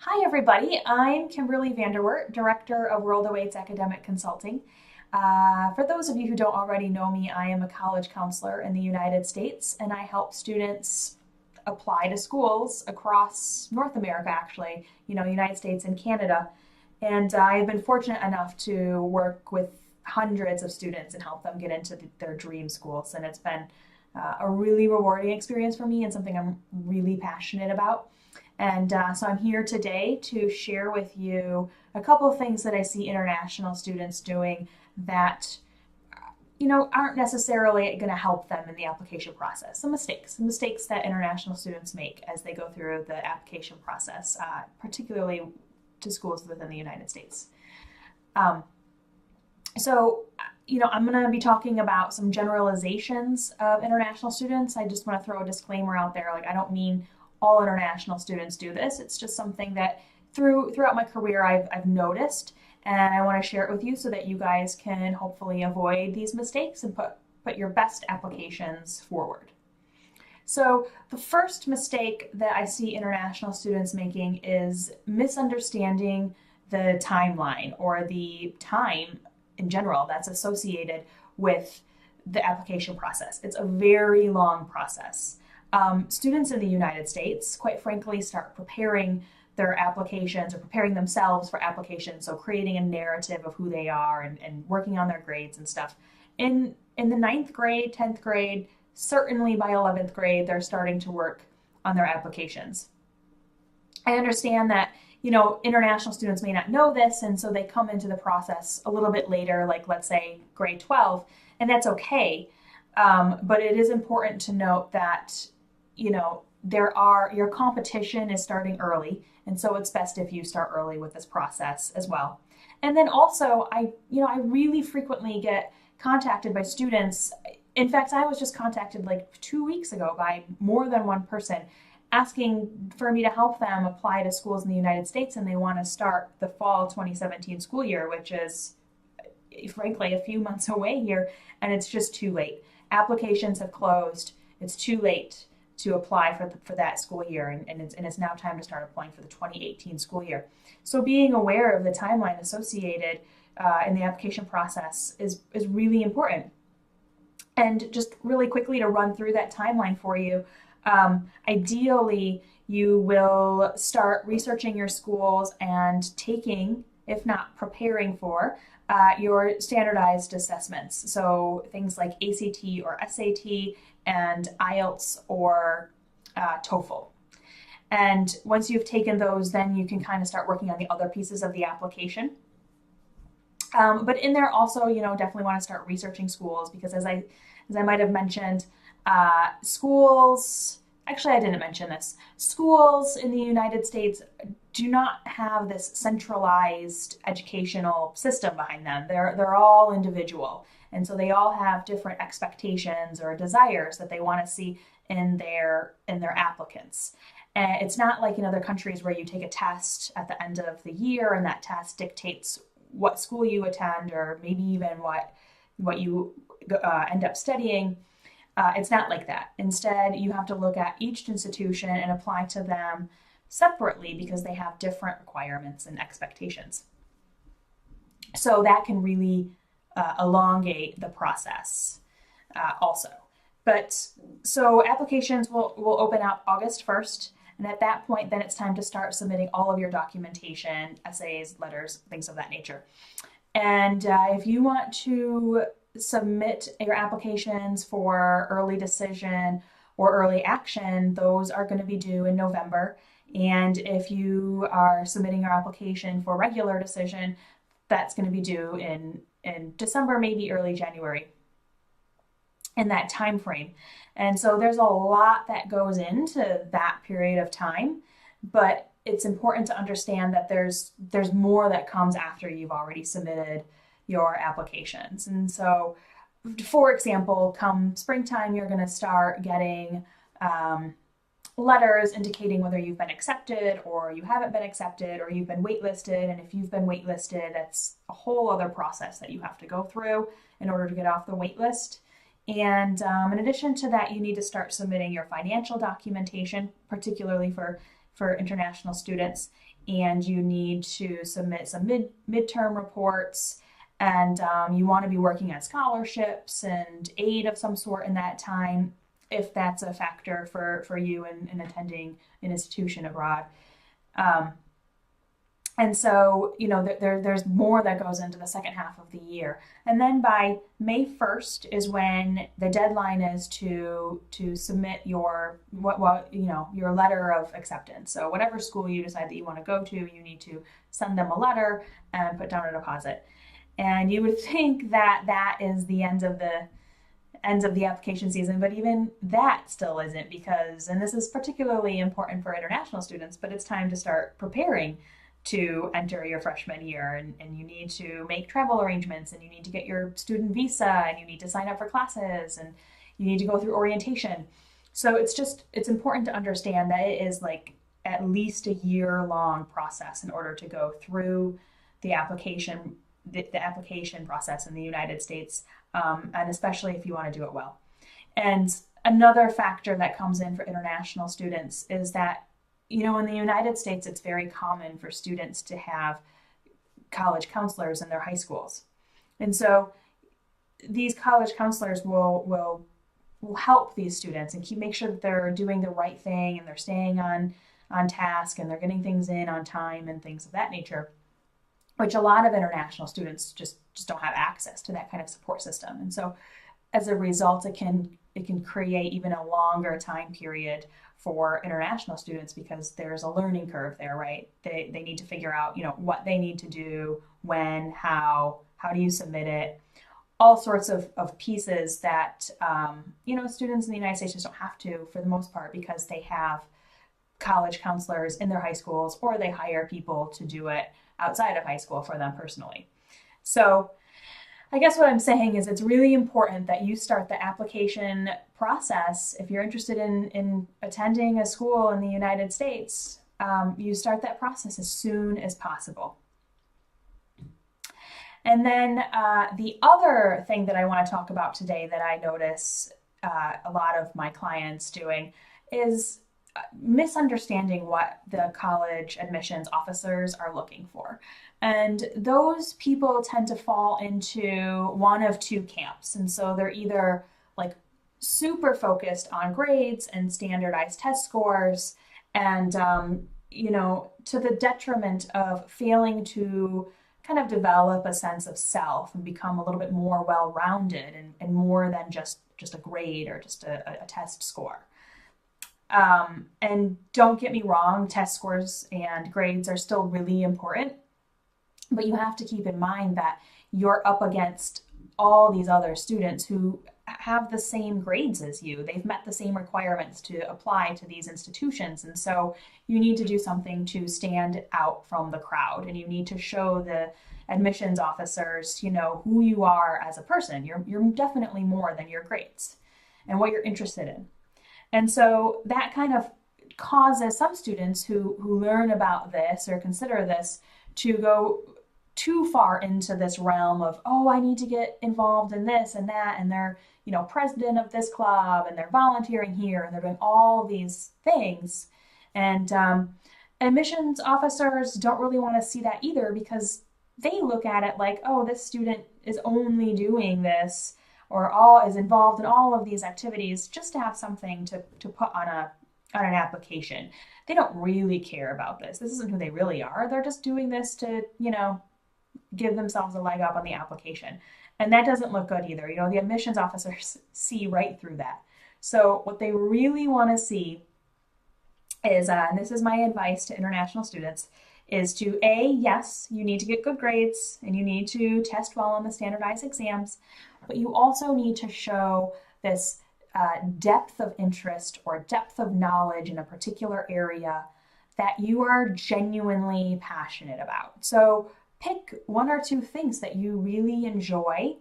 Hi, everybody. I'm Kimberly Vanderwert, Director of World Awaits Academic Consulting. For those of you who don't already know me, I am a college counselor in the United States, and I help students apply to schools across North America, actually, United States and Canada. And I have been fortunate enough to work with hundreds of students and help them get into their dream schools. And it's been a really rewarding experience for me and something I'm really passionate about. And so I'm here today to share with you a couple of things that I see international students doing that aren't necessarily going to help them in the application process. Some mistakes that international students make as they go through the application process, particularly to schools within the United States. Um, I'm going to be talking about some generalizations of international students. I just want to throw a disclaimer out there. Like, I don't mean all international students do this. It's just something that throughout my career I've noticed, and I want to share it with you so that you guys can hopefully avoid these mistakes and put your best applications forward. So the first mistake that I see international students making is misunderstanding the timeline or the time in general that's associated with the application process. It's a very long process. Students in the United States, quite frankly, start preparing their applications or preparing themselves for applications, so creating a narrative of who they are and working on their grades and stuff. In the ninth grade, 10th grade, certainly by 11th grade, they're starting to work on their applications. I understand that international students may not know this, and so they come into the process a little bit later, like let's say grade 12, and that's okay. But it is important to note that your competition is starting early, and so it's best if you start early with this process as well. And then also, I really frequently get contacted by students. In fact, I was just contacted like 2 weeks ago by more than one person asking for me to help them apply to schools in the United States, and they want to start the fall 2017 school year, which is frankly a few months away here, and it's just too late. Applications have closed. It's too late to apply for that school year, and it's now time to start applying for the 2018 school year. So being aware of the timeline associated in the application process is really important. And just really quickly to run through that timeline for you, ideally you will start researching your schools and taking, if not preparing for, your standardized assessments. So things like ACT or SAT and IELTS or TOEFL. And once you've taken those, then you can kind of start working on the other pieces of the application. But in there also, definitely want to start researching schools, because as I might have mentioned, schools, actually I didn't mention this, schools in the United States do not have this centralized educational system behind them. They're all individual. And so they all have different expectations or desires that they want to see in their applicants. And it's not like in other countries where you take a test at the end of the year and that test dictates what school you attend or maybe even what you end up studying. It's not like that. Instead, you have to look at each institution and apply to them separately because they have different requirements and expectations. So that can really elongate the process also. But so applications will open up August 1st. And at that point, then it's time to start submitting all of your documentation, essays, letters, things of that nature. And if you want to submit your applications for early decision or early action, those are going to be due in November. And if you are submitting your application for regular decision, that's going to be due in December, maybe early January, in that time frame. And so there's a lot that goes into that period of time, but it's important to understand that there's more that comes after you've already submitted your applications. And so, for example, come springtime, you're going to start getting letters indicating whether you've been accepted or you haven't been accepted or you've been waitlisted. And if you've been waitlisted, that's a whole other process that you have to go through in order to get off the wait list. And in addition to that, you need to start submitting your financial documentation, particularly for for international students, and you need to submit some midterm reports, and you want to be working on scholarships and aid of some sort in that time, if that's a factor for you in attending an institution abroad. Um, and so, there's more that goes into the second half of the year. And then by May 1st is when the deadline is to submit your letter of acceptance. So whatever school you decide that you want to go to, you need to send them a letter and put down a deposit. And you would think that that is the end of the application season, but even that still isn't, because, and this is particularly important for international students, but it's time to start preparing to enter your freshman year, and you need to make travel arrangements, and you need to get your student visa, and you need to sign up for classes, and you need to go through orientation. So it's important to understand that it is like at least a year-long process in order to go through the application process in the United States, and especially if you want to do it well. And another factor that comes in for international students is that, in the United States, it's very common for students to have college counselors in their high schools. And so these college counselors will help these students and make sure that they're doing the right thing, and they're staying on task, and they're getting things in on time and things of that nature, which a lot of international students just don't have access to that kind of support system. And so as a result, it can create even a longer time period for international students, because there's a learning curve there, right? They need to figure out, what they need to do, when, how do you submit it, all sorts of pieces that, students in the United States just don't have to, for the most part, because they have college counselors in their high schools, or they hire people to do it outside of high school for them personally. So I guess what I'm saying is it's really important that you start the application process. If you're interested in attending a school in the United States, you start that process as soon as possible. And then the other thing that I want to talk about today that I notice a lot of my clients doing is misunderstanding what the college admissions officers are looking for. And those people tend to fall into one of two camps. And so they're either like super focused on grades and standardized test scores, and, to the detriment of failing to kind of develop a sense of self and become a little bit more well-rounded and more than just a grade or just a test score. And don't get me wrong, test scores and grades are still really important, but you have to keep in mind that you're up against all these other students who have the same grades as you. They've met the same requirements to apply to these institutions. And so you need to do something to stand out from the crowd, and you need to show the admissions officers, who you are as a person. You're definitely more than your grades and what you're interested in. And so that kind of causes some students who learn about this or consider this to go too far into this realm of, oh, I need to get involved in this and that, and they're, president of this club, and they're volunteering here, and they're doing all these things. And admissions officers don't really want to see that either, because they look at it like, oh, this student is only doing this or is involved in all of these activities just to have something to put on an application. They don't really care about this. This isn't who they really are. They're just doing this to, give themselves a leg up on the application. And that doesn't look good either. The admissions officers see right through that. So what they really want to see is, and this is my advice to international students, is to yes, you need to get good grades and you need to test well on the standardized exams, but you also need to show this depth of interest or depth of knowledge in a particular area that you are genuinely passionate about. So pick one or two things that you really enjoy,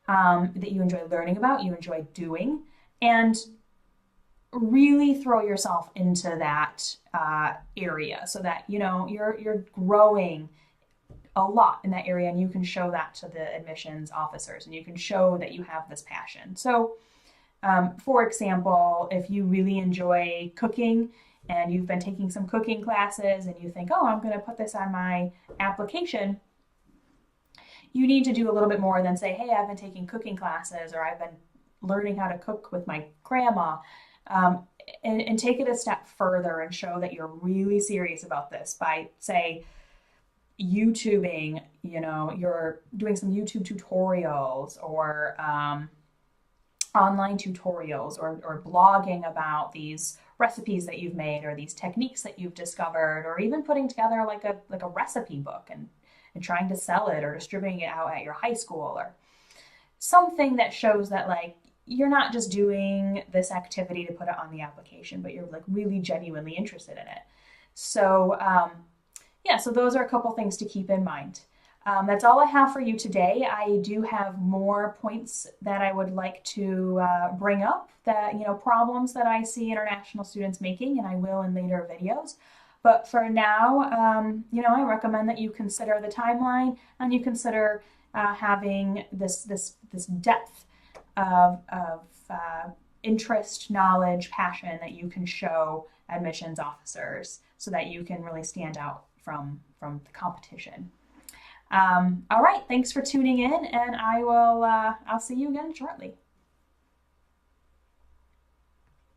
that you enjoy learning about, you enjoy doing, and really throw yourself into that area so that you're growing a lot in that area, and you can show that to the admissions officers, and you can show that you have this passion. So for example, if you really enjoy cooking and you've been taking some cooking classes and you think, oh, I'm going to put this on my application, you need to do a little bit more than say, hey, I've been taking cooking classes or I've been learning how to cook with my grandma. And take it a step further and show that you're really serious about this by, say, YouTubing, you're doing some YouTube tutorials or online tutorials or blogging about these recipes that you've made or these techniques that you've discovered, or even putting together like a recipe book and trying to sell it or distributing it out at your high school, or something that shows that like you're not just doing this activity to put it on the application, but you're like really genuinely interested in it. So yeah, so those are a couple things to keep in mind. That's all I have for you today. I do have more points that I would like to bring up, that problems that I see international students making, and I will in later videos. But for now, I recommend that you consider the timeline and you consider having this depth of interest, knowledge, passion that you can show admissions officers, so that you can really stand out from the competition. All right, thanks for tuning in, and I'll see you again shortly.